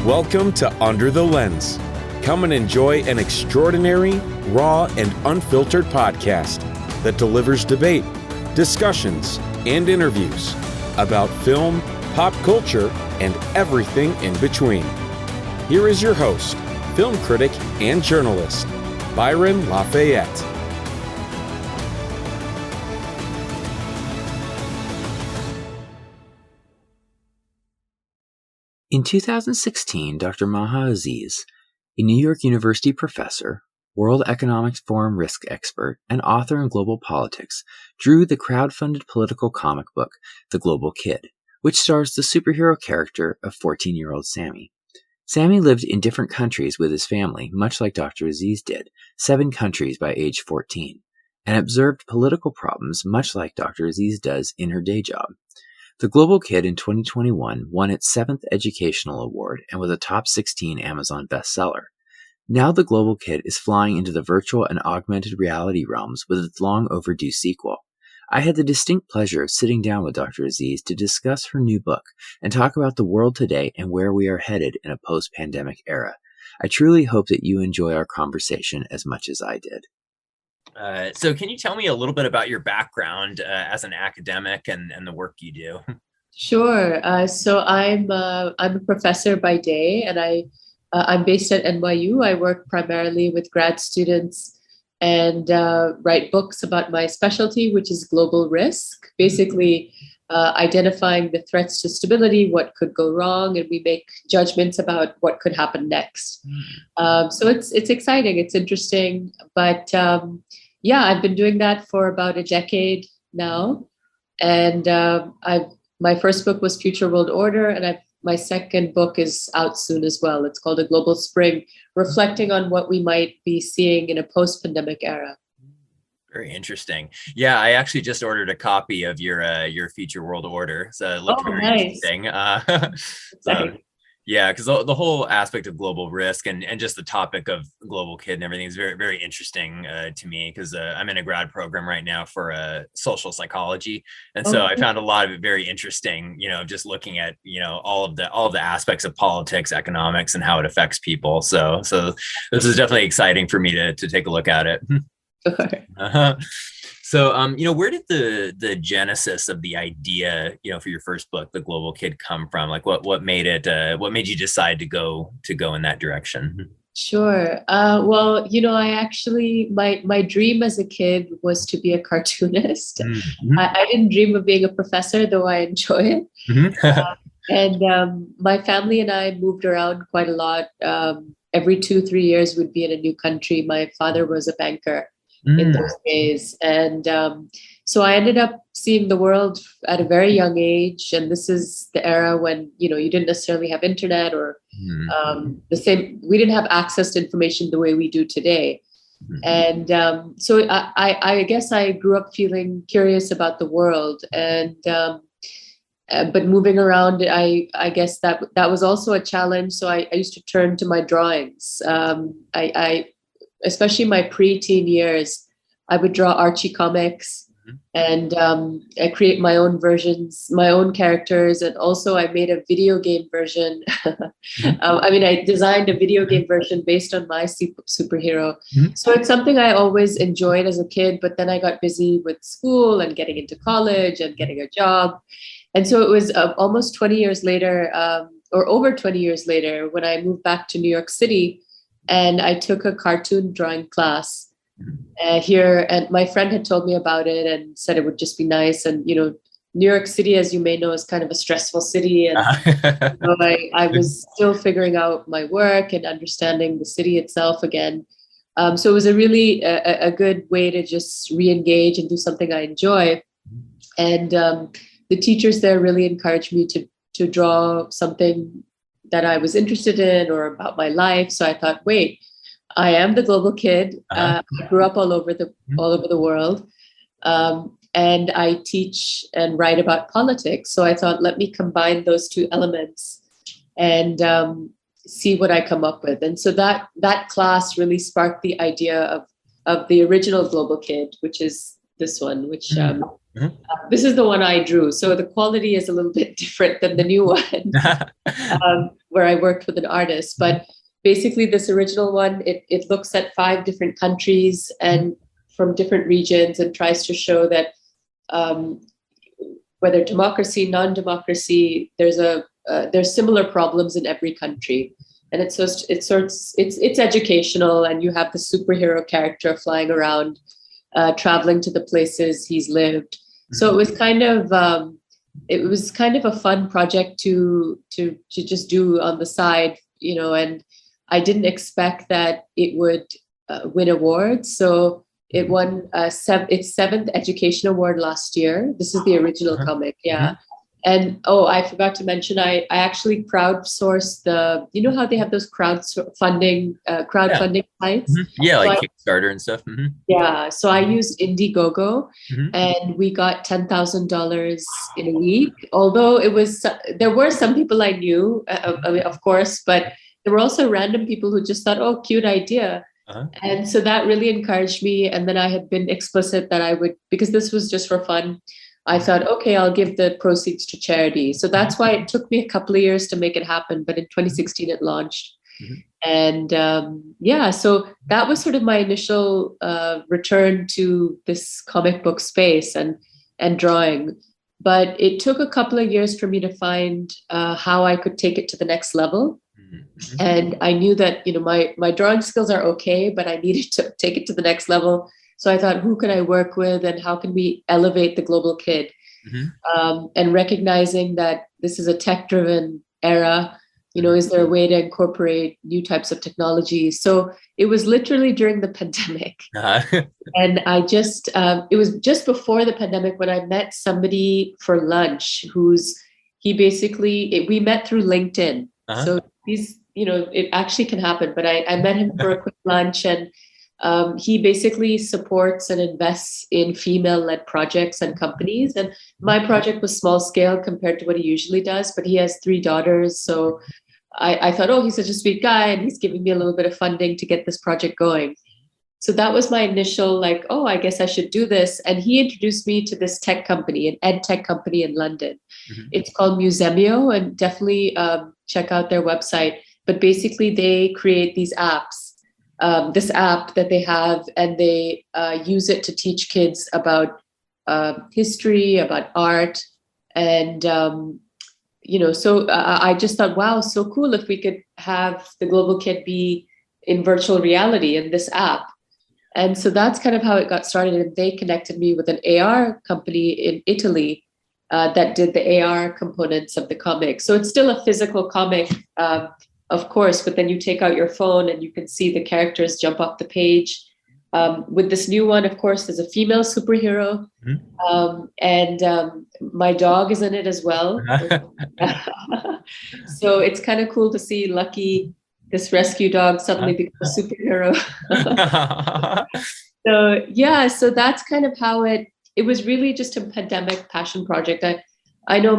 Welcome to Under the Lens. Come and enjoy an extraordinary, raw, and unfiltered podcast that delivers debate, discussions, and interviews about film, pop culture, and everything in between. Here is your host, film critic and journalist, Byron Lafayette. In 2016, Dr. Maha Aziz, a New York University professor, World Economic Forum risk expert, and author in global politics, drew the crowdfunded political comic book, The Global Kid, which stars the superhero character of 14-year-old Sammy. Sammy lived in different countries with his family, much like Dr. Aziz did, 7 countries by age 14, and observed political problems much like Dr. Aziz does in her day job. The Global Kid in 2021 won its 7th educational award and was a top 16 Amazon bestseller. Now The Global Kid is flying into the virtual and augmented reality realms with its long overdue sequel. I had the distinct pleasure of sitting down with Dr. Aziz to discuss her new book and talk about the world today and where we are headed in a post-pandemic era. I truly hope that you enjoy our conversation as much as I did. So can you tell me a little bit about your background as an academic and the work you do? Sure. So I'm a professor by day, and I'm based at NYU. I work primarily with grad students and write books about my specialty, which is global risk, basically identifying the threats to stability, what could go wrong, and we make judgments about what could happen next. So it's exciting, it's interesting, but I've been doing that for about a decade now, and my first book was Future World Order, and my second book is out soon as well. It's called A Global Spring, reflecting on what we might be seeing in a post-pandemic era. Very interesting. Yeah, I actually just ordered a copy of your Future World Order, so it looked very interesting. Yeah, because the whole aspect of global risk and just the topic of global kid and everything is very, very interesting to me, because I'm in a grad program right now for social psychology. And so I found a lot of it very interesting, just looking at, all of the aspects of politics, economics, and how it affects people. So this is definitely exciting for me to take a look at it. So, where did the genesis of the idea, for your first book, The Global Kid, come from? Like, what made you decide to go in that direction? Sure. Well, I actually, my dream as a kid was to be a cartoonist. Mm-hmm. I didn't dream of being a professor, though I enjoy it. Mm-hmm. And my family and I moved around quite a lot. Every 2-3 years, we'd be in a new country. My father was a banker in those days. And so I ended up seeing the world at a very young age. And this is the era when, you didn't necessarily have internet or we didn't have access to information the way we do today. And so I guess I grew up feeling curious about the world. And but moving around, I guess that was also a challenge. So I used to turn to my drawings. Especially my pre-teen years, I would draw Archie comics and I create my own versions, my own characters. And also I made a video game version. I designed a video game version based on my superhero. So it's something I always enjoyed as a kid, but then I got busy with school and getting into college and getting a job. And so it was almost 20 years later, or over 20 years later, when I moved back to New York City. And I took a cartoon drawing class here, and my friend had told me about it and said it would just be nice. And, New York City, as you may know, is kind of a stressful city. And I was still figuring out my work and understanding the city itself again. So it was a really a good way to just re-engage and do something I enjoy. And the teachers there really encouraged me to draw something that I was interested in or about my life. So I thought, wait, I am the global kid. I grew up all over the world. And I teach and write about politics. So I thought, let me combine those two elements and see what I come up with. And so that class really sparked the idea of the original Global Kid, which is this one, which This is the one I drew. So the quality is a little bit different than the new one, where I worked with an artist. But basically, this original one, it looks at 5 different countries and from different regions and tries to show that whether democracy, non-democracy, there's similar problems in every country. And it's educational, and you have the superhero character flying around, traveling to the places he's lived. So it was kind of a fun project to just do on the side, and I didn't expect that it would win awards. So it won its 7th education award last year. This is the original comic, yeah. And I forgot to mention, I actually crowdsourced how they have those crowdfunding sites. Yeah, like Kickstarter and stuff. Yeah, so I used Indiegogo, and we got $10,000 in a week. Although there were some people I knew, of course, but there were also random people who just thought, "Oh, cute idea." And so that really encouraged me. And then I had been explicit that I would, because this was just for fun, I thought, okay, I'll give the proceeds to charity. So that's why it took me a couple of years to make it happen. But in 2016, it launched. And so that was sort of my initial return to this comic book space and drawing. But it took a couple of years for me to find how I could take it to the next level. And I knew that, my drawing skills are okay, but I needed to take it to the next level. So I thought, who can I work with, and how can we elevate the global kid? And recognizing that this is a tech-driven era, is there a way to incorporate new types of technology? So it was literally during the pandemic. And I just, it was just before the pandemic when I met somebody for lunch we met through LinkedIn. So it actually can happen, but I met him for a quick lunch, and he basically supports and invests in female-led projects and companies. And my project was small scale compared to what he usually does, but he has 3 daughters. So I thought, he's such a sweet guy, and he's giving me a little bit of funding to get this project going. So that was my initial I guess I should do this. And he introduced me to this tech company, an ed tech company in London. It's called Musemio, and definitely check out their website. But basically they create these apps. This app that they have, and they use it to teach kids about history, about art. And, so I just thought, wow, so cool if we could have the global kid be in virtual reality in this app. And so that's kind of how it got started. And they connected me with an AR company in Italy that did the AR components of the comic. So it's still a physical comic, of course, but then you take out your phone and you can see the characters jump off the page. With this new one, of course, there's a female superhero, and my dog is in it as well. So it's kind of cool to see Lucky, this rescue dog, suddenly become a superhero. So that's kind of how it was really just a pandemic passion project. I know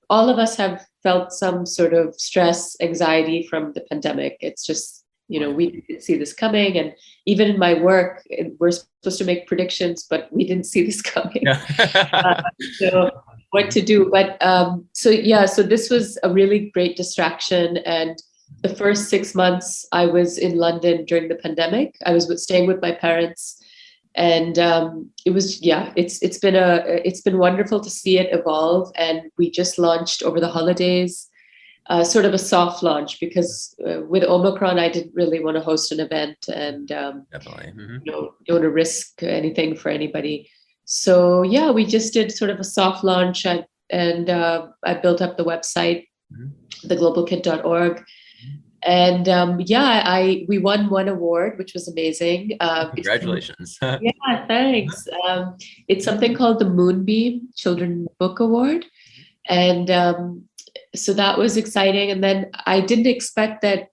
all of us have felt some sort of stress, anxiety from the pandemic. It's just, we didn't see this coming. And even in my work, we're supposed to make predictions, but we didn't see this coming. So what to do? But so this was a really great distraction. And the first 6 months I was in London during the pandemic. I was staying with my parents. And it was, it's been wonderful to see it evolve. And we just launched over the holidays, sort of a soft launch, because with Omicron, I didn't really want to host an event, and definitely don't want to risk anything for anybody. So we just did sort of a soft launch, and I built up the website, theglobalkid.org. And we won 1 award, which was amazing. Congratulations. Thanks. It's something called the Moonbeam Children's Book Award. And so that was exciting. And then I didn't expect that,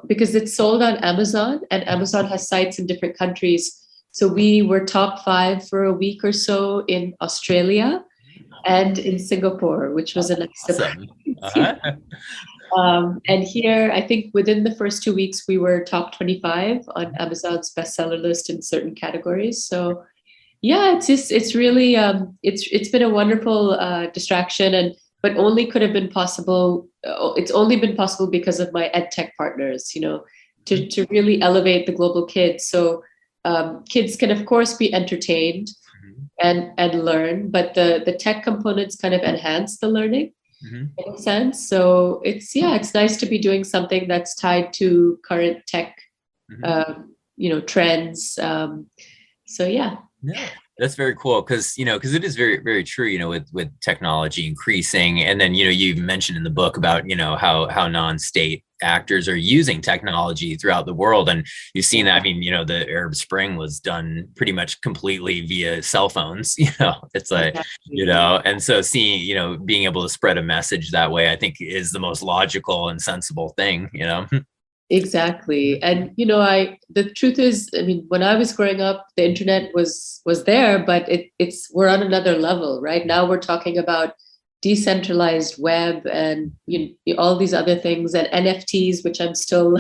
because it's sold on Amazon, and Amazon has sites in different countries. So we were top 5 for a week or so in Australia and in Singapore, which was a nice surprise. And here, I think within the first 2 weeks, we were top 25 on Amazon's bestseller list in certain categories. So Yeah, it's really it's been a wonderful distraction, and but only could have been possible. It's only been possible because of my ed tech partners, to really elevate the global kids. So kids can of course be entertained and learn, but the tech components kind of enhance the learning in a sense. So it's nice to be doing something that's tied to current tech, trends. So yeah. No, that's very cool because because it is very very true. With technology increasing, and then you mentioned in the book about how non-state actors are using technology throughout the world, and you've seen that. I mean, the Arab Spring was done pretty much completely via cell phones. It's like and so seeing being able to spread a message that way, I think is the most logical and sensible thing. Exactly. And the truth is, I mean, when I was growing up, the internet was there, but we're on another level, right? Now we're talking about decentralized web and all these other things, and NFTs, which I'm still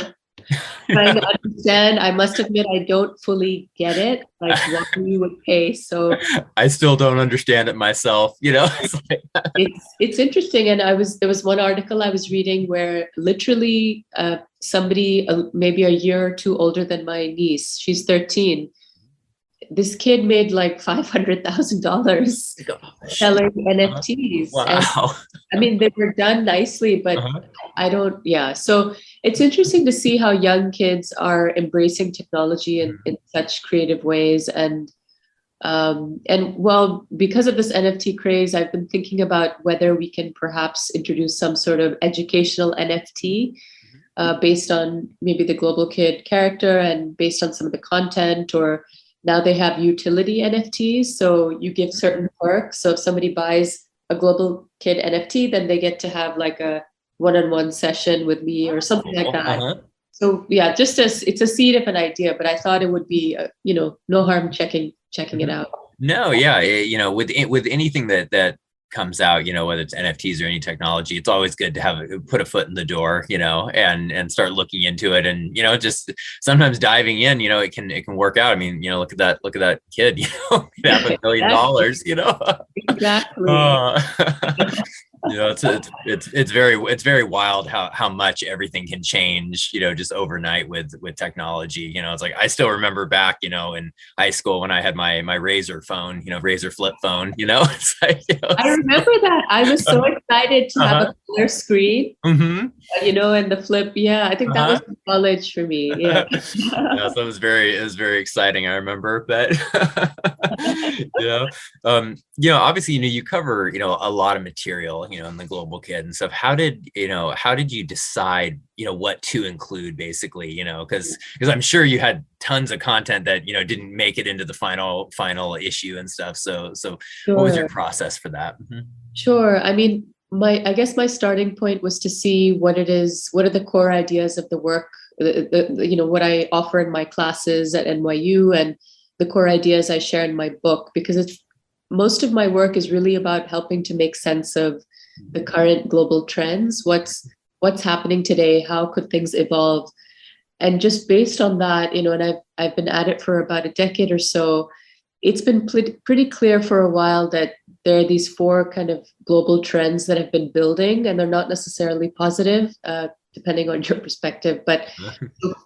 trying to understand. I must admit, I don't fully get it, like what you would pay. So I still don't understand it myself. it's interesting. And there was one article I was reading where literally somebody maybe a year or two older than my niece, she's 13. This kid made like $500,000 selling NFTs. Wow. And, I mean, they were done nicely, but So it's interesting to see how young kids are embracing technology in such creative ways. And well, because of this NFT craze, I've been thinking about whether we can perhaps introduce some sort of educational NFT based on maybe the global kid character and based on some of the content. Or now they have utility NFTs. So you give certain perks. So if somebody buys a global kid NFT, then they get to have like a one-on-one session with me or something like that. So yeah, it's a seed of an idea, but I thought it would be, no harm checking it out. No, yeah, with anything that comes out, whether it's NFTs or any technology, it's always good to put a foot in the door, and start looking into it, and just sometimes diving in, it can work out. I mean, look at that kid, $500 million, Exactly. It's very wild how much everything can change, just overnight with technology. It's like I still remember back, in high school when I had my Razor phone, Razor flip phone. It's like, I remember that. I was so excited to have a color screen, and the flip. Yeah, I think that was college for me. Yeah. So it was very exciting. I remember, but obviously, you cover, a lot of material, in the global kid and stuff. How did you decide, what to include basically, because I'm sure you had tons of content that, didn't make it into the final issue and stuff. So Sure. What was your process for that? Sure. I mean, I guess my starting point was to see what are the core ideas of the work, what I offer in my classes at NYU and the core ideas I share in my book, because most of my work is really about helping to make sense of the current global trends, what's happening today, how could things evolve, and just based on that, and I've been at it for about a decade or so. It's been pretty clear for a while that there are these four kind of global trends that have been building, and they're not necessarily positive, depending on your perspective. But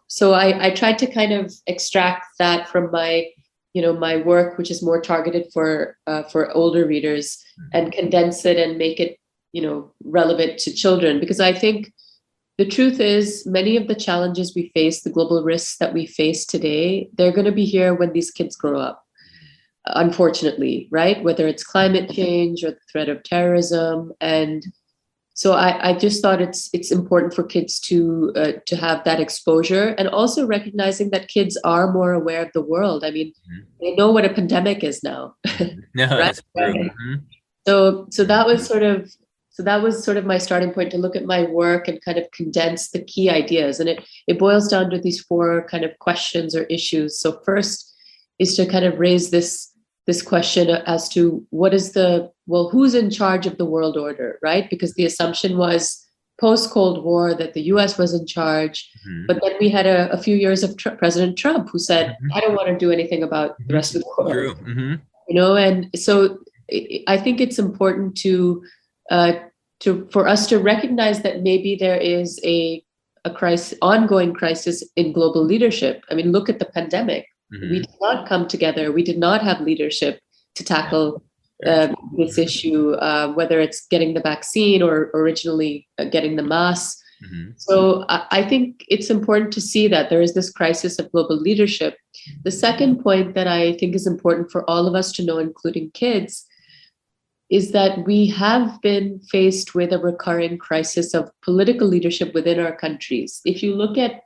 so I tried to kind of extract that from my my work, which is more targeted for older readers, and condense it and make it relevant to children. Because I think the truth is, many of the challenges we face, the global risks that we face today, they're going to be here when these kids grow up. Unfortunately, right? Whether it's climate change or the threat of terrorism. And so I just thought it's important for kids to have that exposure, and also recognizing that kids are more aware of the world. I mean, they know what a pandemic is now. No, right? that's true. So that was sort of my starting point, to look at my work and kind of condense the key ideas. And it boils down to these four kind of questions or issues. So first is to kind of raise this question as to who's in charge of the world order, right? Because the assumption was post-Cold War that the US was in charge. But then we had a few years of President Trump who said, I don't want to do anything about the rest of the world. True. And so I think it's important for us to recognize that maybe there is a ongoing crisis in global leadership. I mean, look at the pandemic. We did not come together. We did not have leadership to tackle this issue, whether it's getting the vaccine or originally getting the mask. So I think it's important to see that there is this crisis of global leadership. The second point that I think is important for all of us to know, including kids, is that we have been faced with a recurring crisis of political leadership within our countries. If you look at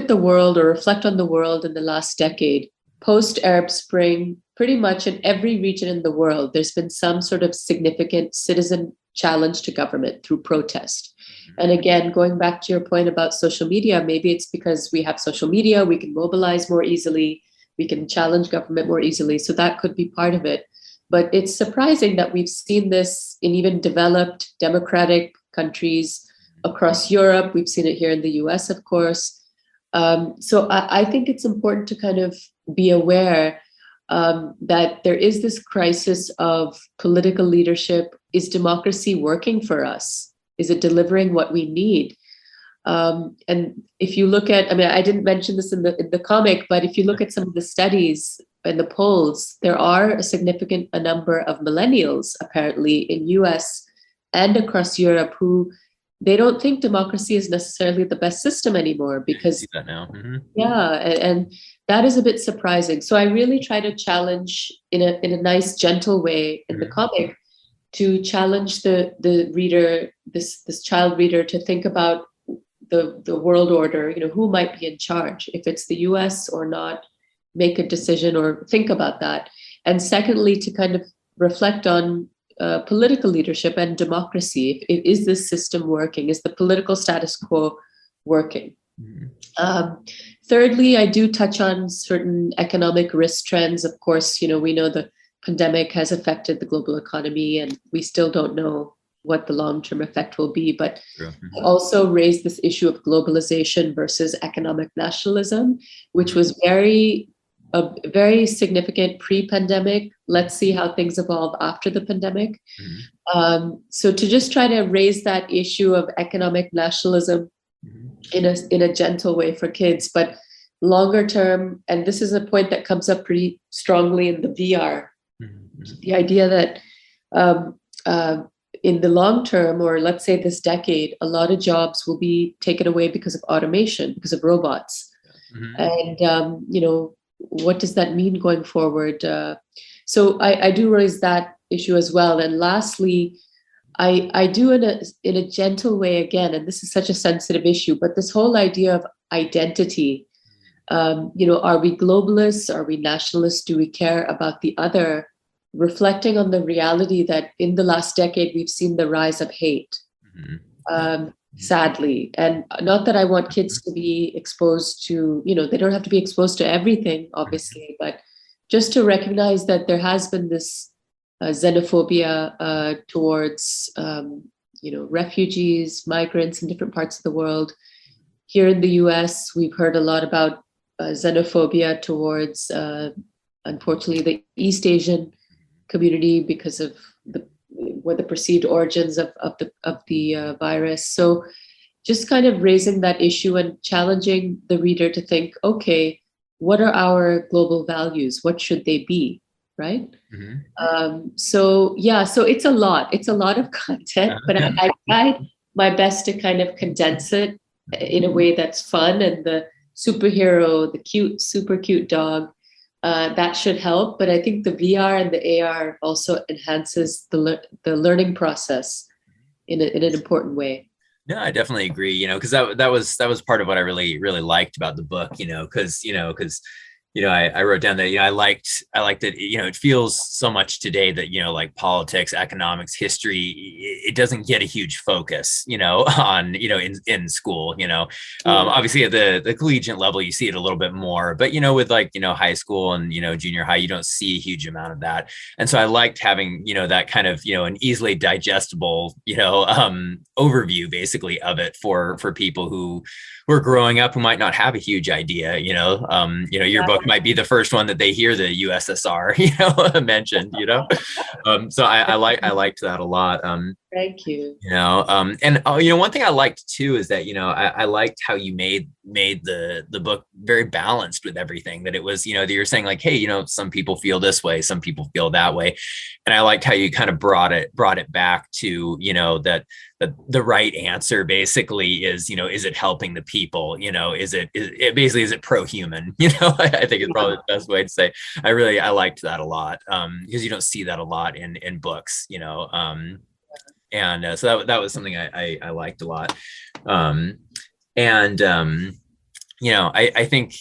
the world or reflect on the world in the last decade, post-Arab Spring, pretty much in every region in the world, there's been some sort of significant citizen challenge to government through protest. And again, going back to your point about social media, maybe it's because we have social media, we can mobilize more easily, we can challenge government more easily. So that could be part of it. But it's surprising that we've seen this in even developed democratic countries across Europe. We've seen it here in the US, of course. So I think it's important to kind of be aware that there is this crisis of political leadership. Is democracy working for us? Is it delivering what we need? And if you look at, I mean, I didn't mention this in the comic, but if you look at some of the studies and the polls, there are a significant number of millennials apparently in US and across Europe who they don't think democracy is necessarily the best system anymore because I see that now. and that is a bit surprising. So I really try to challenge in a nice, gentle way in the comic to challenge the reader, this child reader, to think about the world order. Who might be in charge, if it's the US or not, make a decision or think about that. And secondly, to kind of reflect on political leadership and democracy. Is this system working? Is the political status quo working? Thirdly, I do touch on certain economic risk trends. Of course, we know the pandemic has affected the global economy and we still don't know what the long-term effect will be. But also raise this issue of globalization versus economic nationalism, which was very significant pre-pandemic. Let's see how things evolve after the pandemic. So to just try to raise that issue of economic nationalism in a gentle way for kids, but longer term, and this is a point that comes up pretty strongly in the VR, the idea that in the long term, or let's say this decade, a lot of jobs will be taken away because of automation, because of robots. And, what does that mean going forward? So I do raise that issue as well. And lastly, I do in a gentle way again, and this is such a sensitive issue, but this whole idea of identity, are we globalists? Are we nationalists? Do we care about the other? Reflecting on the reality that in the last decade, we've seen the rise of hate, sadly. And not that I want kids to be exposed to, they don't have to be exposed to everything, obviously, but just to recognize that there has been this xenophobia towards, refugees, migrants in different parts of the world. Here in the US, we've heard a lot about xenophobia towards, unfortunately, the East Asian community because of the perceived origins of the virus. So just kind of raising that issue and challenging the reader to think, okay, what are our global values? What should they be? Right? So it's a lot of content, but I tried my best to kind of condense it in a way that's fun. And the superhero, the super cute dog, that should help. But I think the VR and the AR also enhances the learning process in an important way. No, I definitely agree. Because that was part of what I really liked about the book. Because I wrote down that, I liked that, it feels so much today that, like politics, economics, history, it doesn't get a huge focus, on, in school, obviously at the collegiate level, you see it a little bit more, but, with like, high school and, junior high, you don't see a huge amount of that. And so I liked having, that kind of, an easily digestible, overview basically of it for people who were growing up who might not have a huge idea, your book might be the first one that they hear the USSR, mentioned, so I liked that a lot. Thank you. And one thing I liked too is that, I liked how you made the book very balanced with everything, that it was, that you're saying like, hey, some people feel this way, some people feel that way. And I liked how you kind of brought it back to, that the right answer basically is, is it helping the people? Is it basically, is it pro-human? I think it's probably the best way to say. I liked that a lot, because you don't see that a lot in books, and so that was something I liked a lot. I think,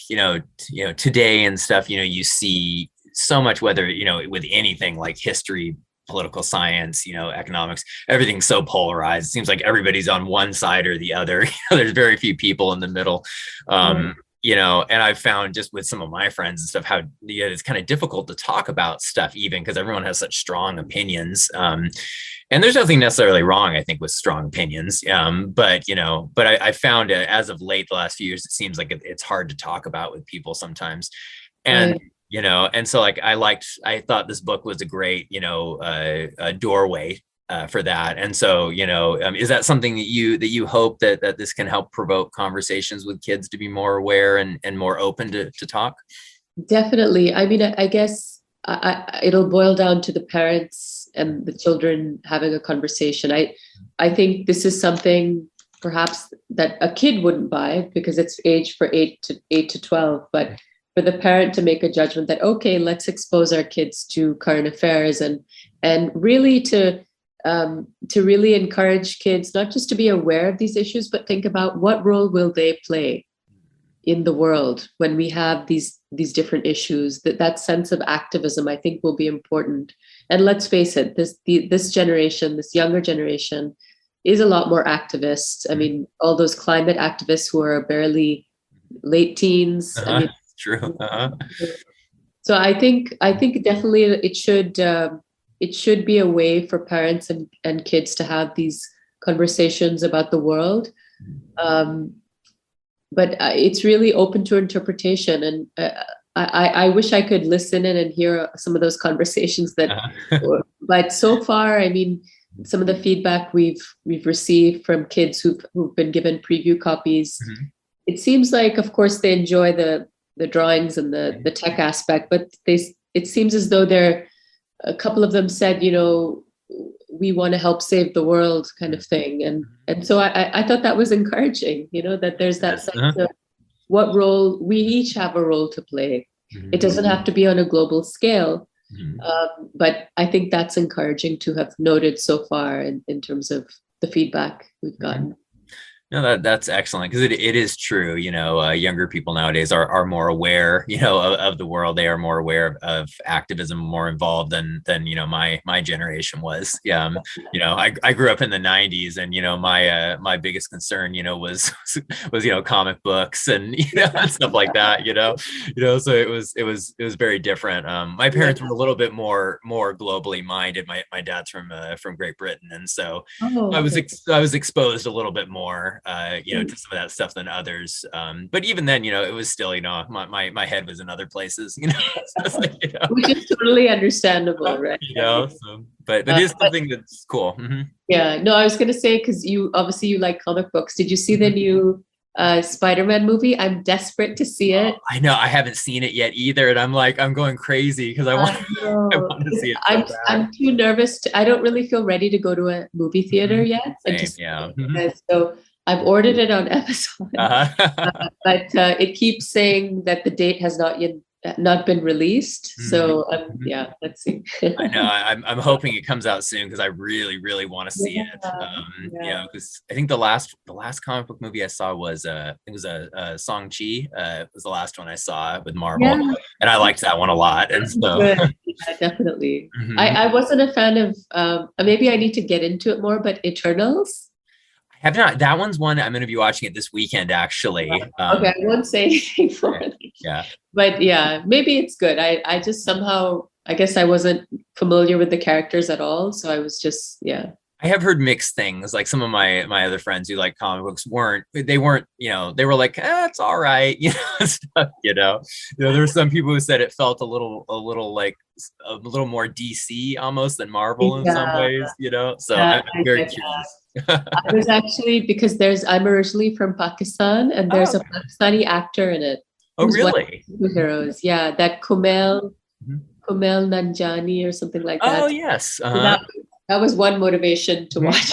today and stuff, you see so much, whether, with anything like history, political science, economics, everything's so polarized. It seems like everybody's on one side or the other. There's very few people in the middle. And I've found just with some of my friends and stuff, how it's kind of difficult to talk about stuff, even because everyone has such strong opinions. And there's nothing necessarily wrong, I think, with strong opinions. But I found as of late, the last few years, it seems like it's hard to talk about with people sometimes. And, and so like, I thought this book was a great, a doorway for that. And so, is that something that you hope that this can help provoke conversations with kids to be more aware and more open to talk? Definitely. I mean, I guess it'll boil down to the parents and the children having a conversation. I think this is something perhaps that a kid wouldn't buy because it's aged for 8 to 12, but for the parent to make a judgment that, okay, let's expose our kids to current affairs and really to really encourage kids not just to be aware of these issues, but think about what role will they play in the world when we have these different issues. That sense of activism, I think, will be important. And let's face it, this generation, this younger generation, is a lot more activist. I mean, all those climate activists who are barely late teens. I mean, true. So I think definitely it should be a way for parents and kids to have these conversations about the world. But it's really open to interpretation. And I wish I could listen in and hear some of those conversations but so far, I mean, some of the feedback we've received from kids who've been given preview copies, it seems like, of course, they enjoy the drawings and the tech aspect, but it seems as though a couple of them said, we want to help save the world kind of thing. And so I thought that was encouraging, that there's that sense of what role we each have a role to play. It doesn't have to be on a global scale, but I think that's encouraging to have noted so far in terms of the feedback we've gotten. No, that's excellent, because it is true. Younger people nowadays are more aware, of the world. They are more aware of activism, more involved than my generation was. I grew up in the 90s, and my biggest concern, was comic books and and stuff like that. So it was very different. My parents were a little bit more globally minded. My dad's from Great Britain, and so I was exposed a little bit more. To some of that stuff than others. But even then, it was still, my head was in other places, Which is totally understandable, right? But it is something that's cool. Yeah, no, I was going to say, because you like comic books. Did you see the new Spider-Man movie? I'm desperate to see it. I know, I haven't seen it yet either, and I'm going crazy because I want to see it. I'm too nervous. I don't really feel ready to go to a movie theater yet. So I've ordered it on Amazon, but it keeps saying that the date has not not been released. So yeah, let's see. I know. I'm hoping it comes out soon because I really want to see it. You know, because I think the last comic book movie I saw was it was a Shang-Chi. It was the last one I saw with Marvel, and I liked that one a lot. And so yeah, definitely. I wasn't a fan of. Maybe I need to get into it more, but Eternals. Have not. That one's one I'm going to be watching it this weekend, actually. Okay, I won't say anything for it. Yeah. But yeah, maybe it's good. I just somehow, I guess I wasn't familiar with the characters at all. So I was just, I have heard mixed things. Like some of my other friends who like comic books weren't, they were like, it's all right, stuff, there were some people who said it felt a little more DC almost than Marvel in some ways, so I'm very curious. I was actually, because I'm originally from Pakistan, and there's a Pakistani actor in it. Oh, really? Superheroes, that Kumail Nanjiani or something like that. Oh, yes. So that was one motivation to watch.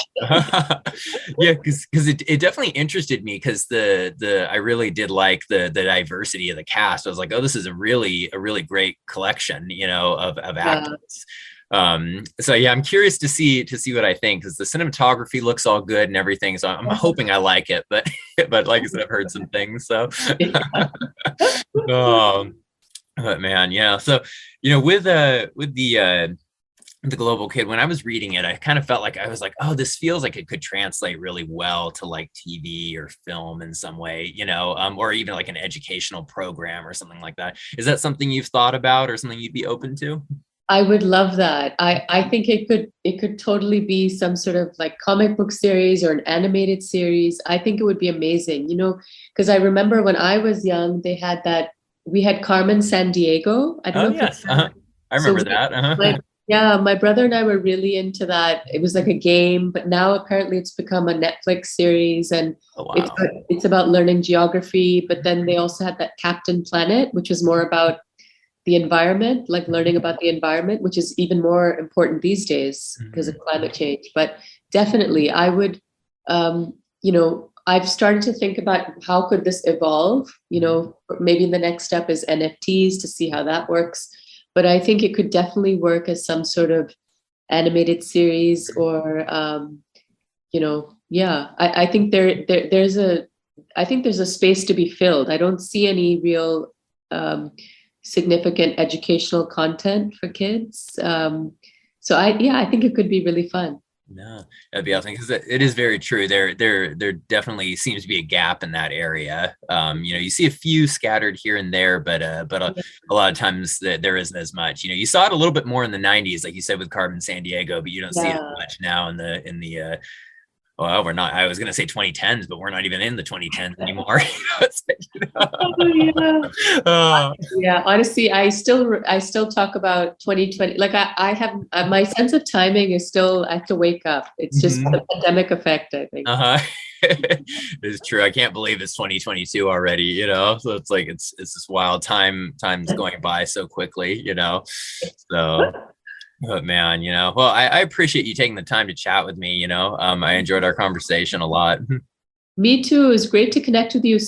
Yeah, because it definitely interested me because I really did like the diversity of the cast. I was like, oh, this is a really great collection, of actors. So yeah, I'm curious to see what I think because the cinematography looks all good and everything. So I'm hoping I like it, but like I said, I've heard some things. So, but man, yeah. So with the Global Kid, when I was reading it, I kind of felt like I was like, oh, this feels like it could translate really well to like TV or film in some way, or even like an educational program or something like that. Is that something you've thought about or something you'd be open to? I would love that. I think it could totally be some sort of like comic book series or an animated series. I think it would be amazing, because I remember when I was young, we had Carmen Sandiego. I don't know. Yes. I remember that. My brother and I were really into that. It was like a game, but now apparently it's become a Netflix series, and it's about learning geography. But then they also had that Captain Planet, which is more about the environment, like learning about the environment, which is even more important these days because of climate change. But definitely I would, I've started to think about how could this evolve, maybe the next step is NFTs to see how that works. But I think it could definitely work as some sort of animated series or, I think there's a space to be filled. I don't see any real, significant educational content for kids. So I think it could be really fun. No, that'd be awesome because it is very true. There definitely seems to be a gap in that area. You see a few scattered here and there, but a lot of times there isn't as much. You saw it a little bit more in the 90s, like you said with Carmen Sandiego, but you don't see it much now in the well, we're not. I was going to say 2010s, but we're not even in the 2010s anymore. Yeah, honestly, I still talk about 2020. Like I have my sense of timing is still. I have to wake up. It's just the pandemic effect, I think. It's true. I can't believe it's 2022 already. So it's like it's this wild time's going by so quickly. So. But man, well, I appreciate you taking the time to chat with me. I enjoyed our conversation a lot. Me too. It was great to connect with you.